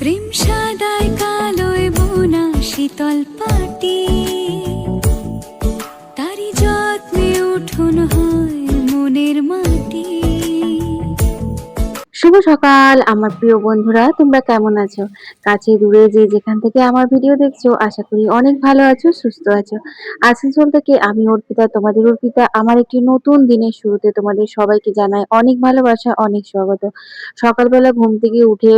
প্রেম সাদায় কালোয় বোনা শীতল পাটি, তারি যত্নে উঠোন হয় মনের মাটি। শুভ সকাল আমার প্রিয় বন্ধুরা, তোমরা কেমন আছো? কাছে দূরে যে যেখান থেকে আমার ভিডিও দেখছো, আশা করি অনেক ভালো আছো, সুস্থ আছো। আসানসোল থেকে আমি অর্পিতা, তোমাদের অর্পিতা। আমার একটি নতুন দিনের শুরুতে তোমাদের সবাইকে জানাই অনেক ভালোবাসা, অনেক স্বাগত। সকালবেলা ঘুম থেকে উঠে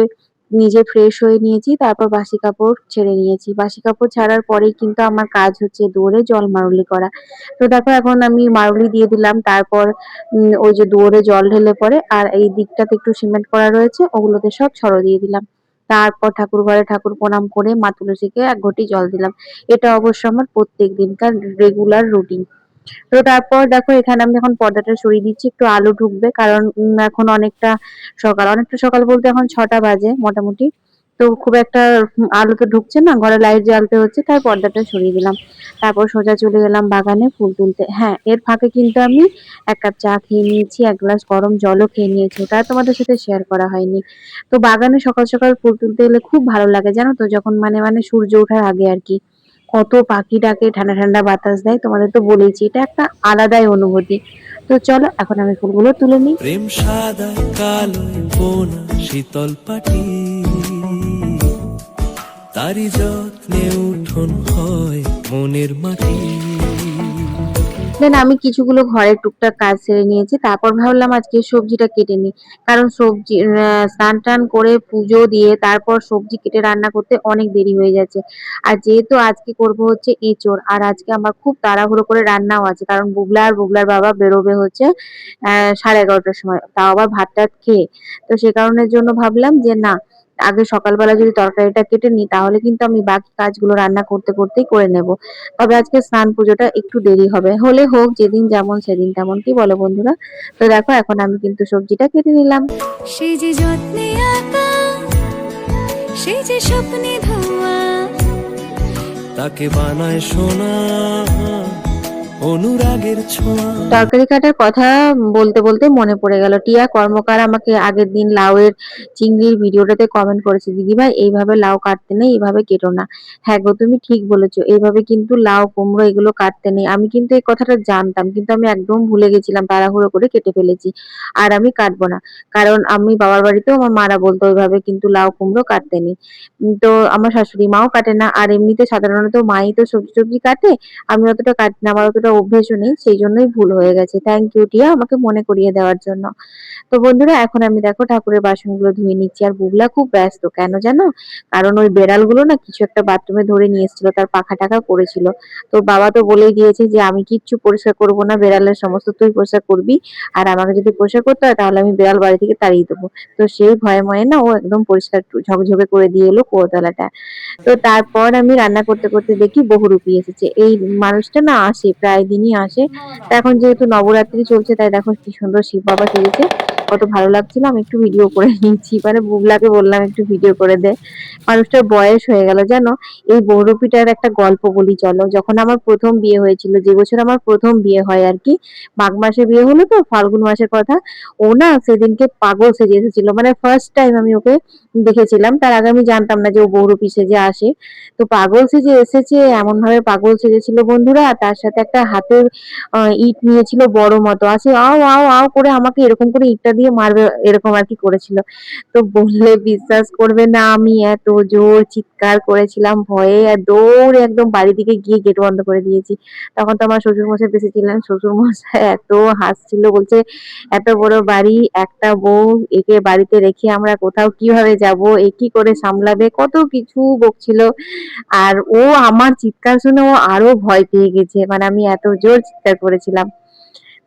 নিজে ফ্রেশ হয়ে নিয়েছি, তারপর বাসি কাপড় ছেড়ে নিয়েছি। বাসি কাপড় ছাড়ার পরেই কিন্তু আমার কাজ হচ্ছে দৌড়ে জল মারুলি করা। তো দেখো এখন আমি মারুলি দিয়ে দিলাম, তারপর ওই যে দুয়ারে জল ঢেলে পড়ে, আর এই দিকটাতে একটু সিমেন্ট করা রয়েছে, ওগুলোতে সব ছড়ো দিয়ে দিলাম। তারপর ঠাকুর ঘরে ঠাকুর প্রণাম করে মা তুলসীকে এক ঘটি জল দিলাম। এটা অবশ্য আমার প্রত্যেক দিনকার রেগুলার রুটিন। তো তারপর দেখো এখানে আমি এখন পর্দাটা সরিয়ে দিচ্ছি, একটু আলো ঢুকবে, কারণ এখন অনেকটা সকাল বলতে এখন 6টা বাজে মোটামুটি। তো খুব একটা আলো তো ঢুকছে না, ঘরে লাইট জ্বালতে হচ্ছে, তাই পর্দাটা সরিয়ে দিলাম। তারপর সোজা চলে গেলাম বাগানে ফুল তুলতে। হ্যাঁ, এর ফাঁকে কিন্তু আমি 1 কাপ চা খেয়ে নিয়েছি, 1 গ্লাস গরম জলও খেয়ে নিয়েছি, ওটা তোমাদের সাথে শেয়ার করা হয়নি। তো বাগানে সকাল সকাল ফুল তুলতে এলে খুব ভালো লাগে, জানো তো, যখন মানে সূর্য ওঠার আগে আর কি। কত পাখি ডাকে, ঠান্ডা ঠান্ডা বাতাস দেয়, তোমাদের তো বলেইছি, এটা একটা আলাদাই অনুভূতি। তো চলো এখন আমি ফুলগুলো তুলে নিই। প্রেম সাদায় কালোয় বোনা শীতল পাটি, তারি যত্নে উঠোন হয় মনের মাটি। দেন আমি কিছুগুলো ঘরের টুকটাক কাজ সেরে নিয়েছি, তারপর ভাবলাম আজকে সবজিটা কেটে নিই। কারণ সবজি স্নান টান করে পুজো দিয়ে তারপর সবজি কেটে রান্না করতে অনেক দেরি হয়ে যাচ্ছে। আর যেহেতু আজকে করব হচ্ছে এঁচোড়, আর আজকে আমার খুব তাড়াহুড়ো করে রান্নাও আছে, কারণ বুবলা আর বুবলার বাবা বেরোবে হচ্ছে 11:30টার সময়, তাও আবার ভাত টাত খেয়ে। তো সে কারণের জন্য ভাবলাম যে না, আগে সকালবেলা যদি তরকারিটা কেটে নিই, তাহলে কিন্তু আমি বাকি কাজগুলো রান্না করতে করতেই করে নেব। তবে আজকে স্নান পুজোটা একটু দেরি হবে, হলে হোক, যেদিন যেমন সেদিন তেমন, কি বলো বন্ধুরা? তো দেখো এখন আমি কিন্তু সবজিটা কেটে নিলাম। সে যে যত্নে আঁকা, সে যে স্বপ্নে ধোয়া, তাকে বানায় সোনা অনুরাগের ছোঁয়া। তরকারি কাটার কথা বলতে বলতে মনে পড়ে গেল, টিয়া কর্মকার আমাকে আগের দিন লাউয়ের চিংড়ির ভিডিওটাতে কমেন্ট করেছে, দিদিভাই এইভাবে লাউ কাটতে নেই, এইভাবে কেটো না। হ্যাঁ গো, তুমি ঠিক বলেছো, এইভাবে কিন্তু লাউ কুমড়ো এগুলো কাটতে নেই। আমি কিন্তু এই কথাটা জানতাম, কিন্তু আমি একদম ভুলে গেছিলাম, তাড়াহুড়ো করে কেটে ফেলেছি। আর আমি কাটবো না, কারণ আমি বাবার বাড়িতেও আমার মারা বলতো ওইভাবে কিন্তু লাউ কুমড়ো কাটতে নেই। তো আমার শাশুড়ি মাও কাটে না, আর এমনিতে সাধারণত মাই তো সবজি টবজি কাটে, আমি অতটা কাটি না, আমার অতটা অভ্যেসও নেই, সেই জন্যই ভুল হয়ে গেছে। থ্যাংক ইউ টিয়া আমাকে মনে করিয়ে দেওয়ার জন্য। তো বন্ধুরা এখন আমি দেখো ঠাকুরের বাসনগুলো ধুয়ে নিচ্ছি, আর বুবলা খুব ব্যস্ত, কেন জানো? কারণ ওই বেড়ালগুলো না কিছু একটা বাথরুমে ধরে নিয়ে এসেছিল, তার পাখা টাখা করেছিল। তো বাবা তো বলেই দিয়েছে যে আমি কিচ্ছু পরিষ্কার করবো না, বেড়ালের সমস্ত তুই পরিষ্কার করবি, আর আমাকে যদি পরিষ্কার করতে হয় তাহলে আমি বেড়াল বাড়ি থেকে তাড়িয়ে দেবো। তো সেই ভয়ে ময়ে না ও একদম পরিষ্কার ঝকঝকে করে দিয়ে এলো কুয়োতলাটা। তো তারপর আমি রান্না করতে করতে দেখি বহুরূপী এসেছে। এই মানুষটা না আসে, প্রায় দিনই আসে। তো এখন যেহেতু নবরাত্রি চলছে, তাই দেখো কি সুন্দর শিব বাবা সেজেছে, কত ভালো লাগছিল। আমি একটু ভিডিও করে নিয়েছি, মানে বুবলাকে বললাম একটু ভিডিও করে দে। মানুষটার বয়স হয়ে গেল জানো। এই বহুরূপীটার একটা গল্প বলি চলো। যখন আমার প্রথম বিয়ে হয়েছিল, যে বছর আমার প্রথম বিয়ে হয় আর কি, মাঘ মাসে বিয়ে হলো, তো ফাল্গুন মাসের কথা। ও না সেদিনকে পাগল সেজে এসেছিল, মানে ফার্স্ট টাইম আমি ওকে দেখেছিলাম, তার আগে আমি জানতাম না যে ও বহুরূপী সেজে আসে। তো পাগল সেজে এসেছে, এমন ভাবে পাগল সেজেছিল বন্ধুরা, তার সাথে একটা হাতের ইট নিয়েছিল বড় মতো, আছে আও আও আও করে আমাকে এরকম করে ইটটা দিয়ে মারবে, এরকম আর কি করেছিল। তো বললে বিশ্বাস করবে না, আমি এত জোর চিৎকার করেছিলাম ভয়ে, আর দৌড়ে একদম বাড়ি দিকে গিয়ে গেট বন্ধ করে দিয়েছি। তখন তো আমার শ্বশুর মশাই বেঁচে ছিলেন, শ্বশুর মশাই এত হাসছিল, বলছে এত বড় বাড়ি, একটা বউ, একে বাড়িতে রেখে আমরা কোথাও কিভাবে যাব, এ কি করে সামলাবে, কত কিছু বকছিল। আর ও আমার চিৎকার শুনে ও আরো ভয় পেয়ে গেছে, মানে আমি এত জোর চিৎকার করেছিলাম।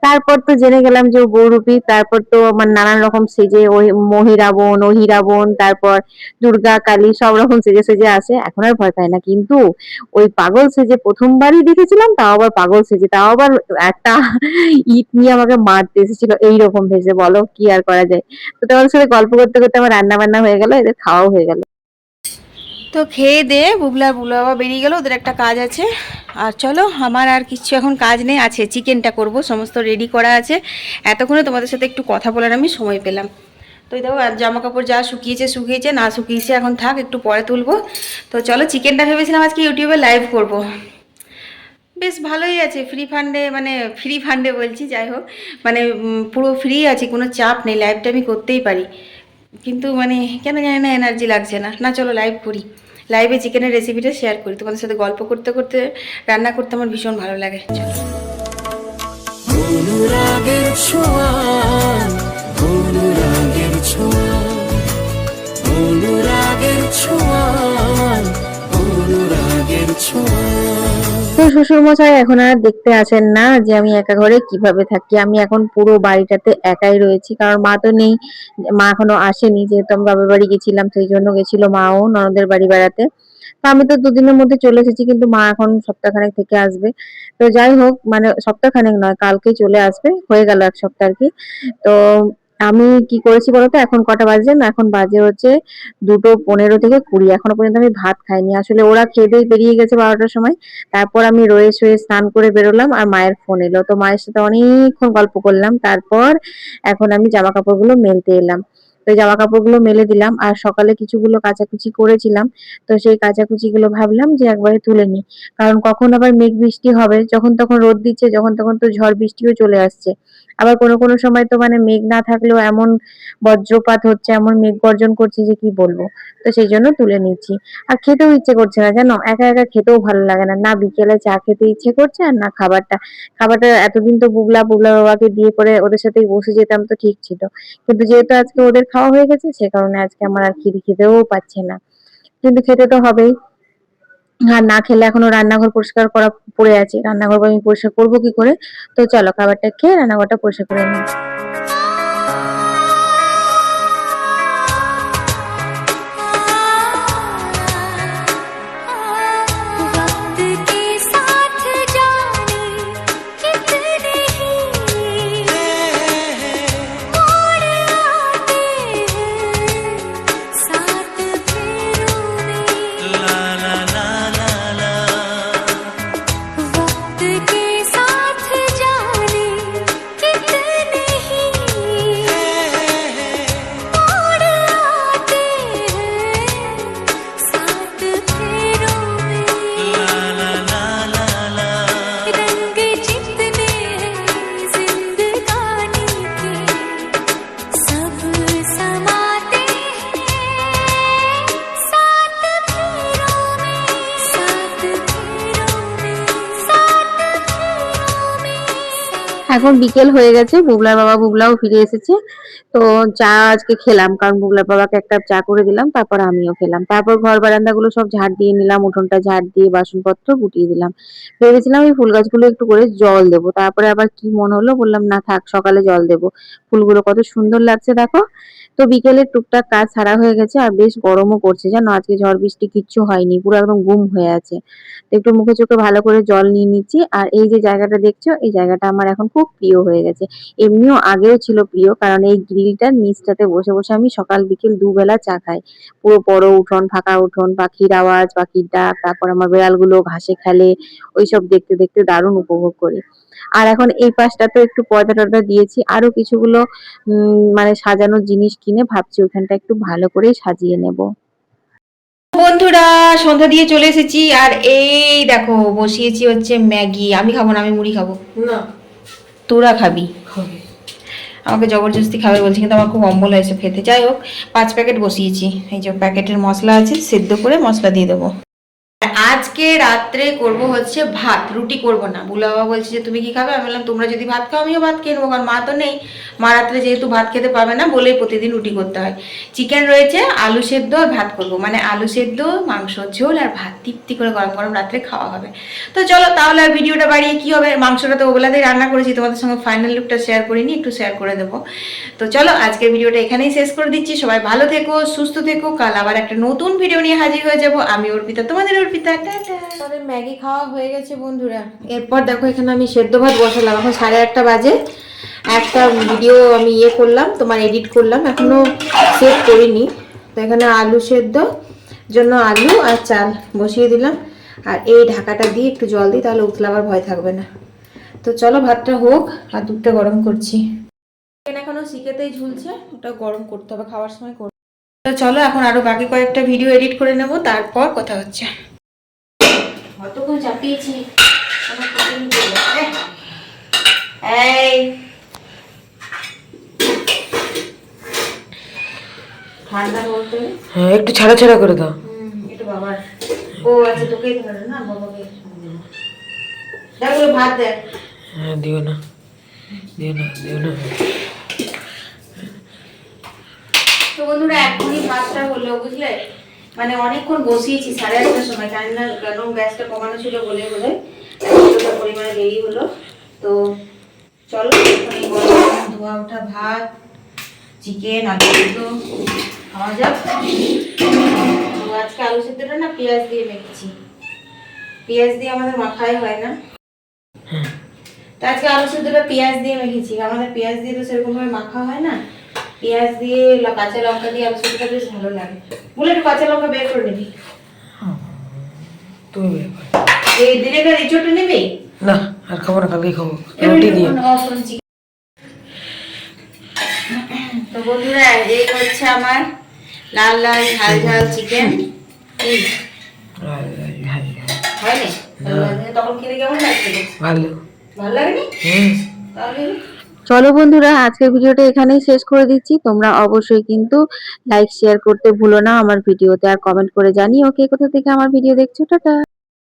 তারপর তো জেনে গেলাম যে ও বহুরূপী, তারপর তো আমার নানান রকম সেজে, ওই মহিরাবণ, অহিরাবণ, তারপর দুর্গা কালী সব রকম সেজে সেজে আসে, এখন আর ভয় পায় না। কিন্তু ওই পাগল সেজে প্রথমবারই দেখেছিলাম, তাও আবার পাগল সেজে, তাও আবার একটা ইট নিয়ে আমাকে মারতে এসেছিল এইরকম ভেসে, বলো কি আর করা যায়। তো তোমার সাথে গল্প করতে করতে আমার রান্না বান্না হয়ে গেল, এদের খাওয়াও হয়ে গেল। তো খেয়ে দিয়ে বুবলা বাবা বেরিয়ে গেল, ওদের একটা কাজ আছে। আর চলো, আমার আর কিছু এখন কাজ নেই, আছে চিকেনটা করব, সমস্ত রেডি করা আছে। এতক্ষণে তোমাদের সাথে একটু কথা বলার আমি সময় পেলাম। তো এই দেখো আর জামা কাপড় যা শুকিয়েছে, না শুকিয়েছে এখন থাক, একটু পরে তুলবো। তো চলো, চিকেনটা ভেবেছিলাম আজকে ইউটিউবে লাইভ করব। বেশ ভালোই আছে, ফ্রি ফান্ডে বলছি, যাই হোক মানে পুরো ফ্রি আছে, কোনো চাপ নেই, লাইভটা আমি করতেই পারি। কিন্তু মানে কেন জানি না এনার্জি লাগছে না। না চলো লাইভ করি, লাইভে চিকেনের রেসিপিটা শেয়ার করি তোমাদের সাথে। গল্প করতে করতে রান্না করতে আমার ভীষণ ভালো লাগে। চলো। অনুরাগের ছোঁয়া, অনুরাগের ছোঁয়া, অনুরাগের ছোঁয়া, অনুরাগের ছোঁয়া। তো শ্বশুর মশাই এখন আর দেখতে আসেন না যে আমি একা ঘরে কিভাবে থাকি। আমি এখন পুরো বাড়িটাতে একাই রয়েছি, কারণ মা তো নেই, মা এখনো আসেনি, যেহেতু আমি বাবার বাড়ি গেছিলাম সেই জন্য গেছিল মাও ননদের বাড়ি বেড়াতে। তো আমি তো দুদিনের মধ্যে চলে এসেছি, কিন্তু মা এখন সপ্তাহখানেক থেকে আসবে। তো যাই হোক, মানে সপ্তাহখানেক নয়, কালকেই চলে আসবে, হয়ে গেল এক সপ্তাহ আর কি। তো আমি কি করেছি বলতো, এখন কটা বাজে না, এখন বাজে হচ্ছে 2:15 থেকে 20, এখনো পর্যন্ত আমি ভাত খাইনি। আসলে ওরা খেয়ে দিয়ে বেরিয়ে গেছে 12টার সময়। তারপর আমি রয়ে শুয়ে স্নান করে বেরোলাম, আর মায়ের ফোন এলো, তো মায়ের সাথে অনেকক্ষণ গল্প করলাম। তারপর এখন আমি জামা কাপড়গুলো মেলতে এলাম। তো জামা কাপড়গুলো মেলে দিলাম, আর সকালে কিছুগুলো কাচাকুচি করেছিলাম, তো সেই কাচাকুচি গুলো ভাবলাম যে একবারে তুলে নিই। কারণ কখন আবার মেঘ বৃষ্টি হবে, যখন তখন রোদ দিচ্ছে, যখন তখন তো ঝড় বৃষ্টিও চলে আসছে। আবার কোনো কোনো সময় তো মানে মেঘ না থাকলেও এমন বজ্রপাত হচ্ছে, এমন মেঘ গর্জন করছে যে কি বলবো। তো সেই জন্য তুলে নিচ্ছি। আর খেতেও ইচ্ছে করছে না জানো, একা একা খেতেও ভালো লাগে না, না বিকেলে চা খেতে ইচ্ছে করছে আর না খাবারটা এতদিন তো বুবলা বাবাকে দিয়ে করে ওদের সাথেই বসে যেতাম, তো ঠিক ছিল। কিন্তু যেহেতু আজকে ওদের খাওয়া হয়ে গেছে, সে কারণে আজকে আমার আর খিদে খেতেও পাচ্ছে না, কিন্তু খেতে তো হবেই। আর না খেলে এখনো রান্নাঘর পরিষ্কার করা পড়ে আছে, রান্নাঘর আমি পরিষ্কার করবো কি করে। তো চলো খাবারটা খেয়ে রান্নাঘরটা পরিষ্কার করে নিই। वक्त के साथ जाने कितने ही मोड़ आते हैं साथ फेरों में। वक्त के साथ जाने कितने ही मोड़ आते हैं साथ फेरों में। रंग जितने हैं जिंदगानी के सब समाते हैं साथ फेरों में, साथ फेरों में, साथ फेरों में। এখন বিকেল হয়ে গেছে, বুবলাও ফিরে এসেছে। তো চা আজকে খেলাম, কারণ বুবলার বাবাকে একটা চা করে দিলাম, তারপর আমিও খেলাম। তারপর ঘর বারান্দাগুলো সব ঝাড় দিয়ে নিলাম, উঠোনটা ঝাড় দিয়ে বাসনপত্র গুটিয়ে দিলাম। ভেবেছিলাম এই ফুল গাছগুলো একটু করে জল দেবো, তারপরে আবার কি মনে হলো, বললাম না থাক, সকালে জল দেবো। ফুলগুলো কত সুন্দর লাগছে দেখো। তো বিকেলের টুকটাক কাজ সারা হয়ে গেছে, আর বেশ গরমও করছে জানো, আজকে ঝড় বৃষ্টি কিচ্ছু হয়নি, পুরো একদম গুম হয়ে আছে। তো একটু মুখে চোখে ভালো করে জল নিয়ে নিচ্ছি। আর এই যে জায়গাটা দেখছো, এই জায়গাটা আমার এখন খুব প্রিয় হয়ে গেছে। এমনিও আগেও ছিল প্রিয়, কারণ এই গ্রিলটার নিচটাতে বসে বসে আমি সকাল বিকেল দুবেলা চা খাই। পুরো বড় উঠোন, ফাঁকা উঠোন, পাখির আওয়াজ, পাখির ডাক, তারপর আমার বিড়ালগুলো ঘাসে খেলে, ওইসব দেখতে দেখতে দারুণ উপভোগ করি। আর এখন এই পাশটাতে একটু পর্দা টর্দা দিয়েছি, আরো কিছুগুলো মানে সাজানোর জিনিস কিনে ভাবছি ওখানটা একটু ভালো করে সাজিয়ে নেব। বন্ধুরা, সন্ধ্যা দিয়ে চলে এসেছি, আর এই দেখো বসিয়েছি হচ্ছে ম্যাগি। আমি খাবো না, আমি মুড়ি খাবো। না তোরা খাবি? আমাকে জবরদস্তি খাবে বলছে, কিন্তু আমার খুব অম্বল হয়েছে খেতে। যাই হোক, 5 প্যাকেট বসিয়েছি। এই যে প্যাকেটের মশলা আছে, সেদ্ধ করে মশলা দিয়ে দেবো। আজকে রাত্রে করব হচ্ছে ভাত, রুটি করব না। বুলা বাবা বলছে যে তুমি কি খাবে, আমি বললাম তোমরা যদি ভাত খাও আমিও ভাত খেয়ে নেবো, কারণ মা তো নেই। মা রাত্রে যেহেতু ভাত খেতে পাবে না বলেই প্রতিদিন রুটি করতে হয়। চিকেন রয়েছে, আলু সেদ্ধ আর ভাত করব, মানে আলু সেদ্ধ, মাংস ঝোল আর ভাত, তৃপ্তি করে গরম গরম রাত্রে খাওয়া হবে। তো চলো তাহলে আর ভিডিওটা বাড়িয়ে কি হবে, মাংসটা তো ওবেলাতেই রান্না করেছি, তোমাদের সঙ্গে ফাইনাল লুকটা শেয়ার করিনি, একটু শেয়ার করে দেবো। তো চলো আজকের ভিডিওটা এখানেই শেষ করে দিচ্ছি। সবাই ভালো থেকো, সুস্থ থেকো, কাল আবার একটা নতুন ভিডিও নিয়ে হাজির হয়ে যাবো। আমি অর্পিতা, তোমাদের অর্পিতা, টাটা। আমাদের ম্যাগি খাওয়া হয়ে গেছে বন্ধুরা। এরপর দেখো এখানে আমি সেদ্ধ ভাত বসালাম, এখন 8:30 বাজে। একটা ভিডিও আমি করলাম, তোমার এডিট করলাম, এখনো সেভ করিনি। তো এখানে আলু সেদ্ধ জন্য আলু আর চাল বসিয়ে দিলাম, আর এই ঢাকাটা দিয়ে একটু জল দিই, তাহলে উতলাবার ভয় থাকবে না। তো চলো ভাতটা হোক, আর দুধটা গরম করছি। এখানে এখনো শিখেতেই ঝুলছে, ওটা গরম করতে হবে, খাওয়ার সময় করব। তো চলো এখন আরো বাকি কয়েকটা ভিডিও এডিট করে নেব, তারপর কথা হচ্ছে। কতক্ষণ চাপিয়েছি এই ঠান্ডা বলতে হ্যাঁ একটু ছাড়া ছাড়া করে দাও। এটা বাবার, ও আচ্ছা তোকেই ধরে না, বাবাকে দেখ ভাত দেখ। হ্যাঁ দিও না দিও না দিও না। তো বন্ধুরা এখনই ভাতটা হলো বুঝলে, মানে অনেকক্ষণ বসিয়েছি 8:30টার সময়, জানি না কেন গ্যাসটা কমানো ছিল বলে বোধহয় এতটা পরিমাণে দেরি হলো। তো চলো এখন এই গরম ধোয়া ওঠা ভাত, চিকেন, আলু সিদ্ধ খাওয়া যাক। তো আজকে আলু সিদ্ধটা না পেঁয়াজ দিয়ে মেখেছি, পেঁয়াজ দিয়ে আমাদের মাখাই হয় না, তো আজকে আলু সিদ্ধটা পেঁয়াজ দিয়ে মেখেছি। আমাদের পেঁয়াজ দিয়ে তো সেরকম ভাবে মাখা হয় না, পেঁয়াজ দিয়ে কাঁচা লঙ্কা দিয়ে আলু সিদ্ধটা বেশ ভালো লাগে। বলে একটু কাঁচা লঙ্কা বের করে নিবি, তুমি বের করো। এই দিনের রিচোটা নেবে না আর খাবো না, কালকে খাবো রুটি দিয়ে। তো বন্ধুরা এই হচ্ছে আমার লাল লাল ঝাল ঝাল চিকেন। হয়নি তখন খেতে কেমন লাগছে? ভালো ভালো লাগেনি? তাহলে চলো বন্ধুরা, আজকের ভিডিওটা এখানেই শেষ করে দিচ্ছি। তোমরা অবশ্যই কিন্তু লাইক শেয়ার করতে ভুলো না আমার ভিডিওতে, আর কমেন্ট করে জানিও কে কোথা থেকে আমার ভিডিও দেখছো। টাটা।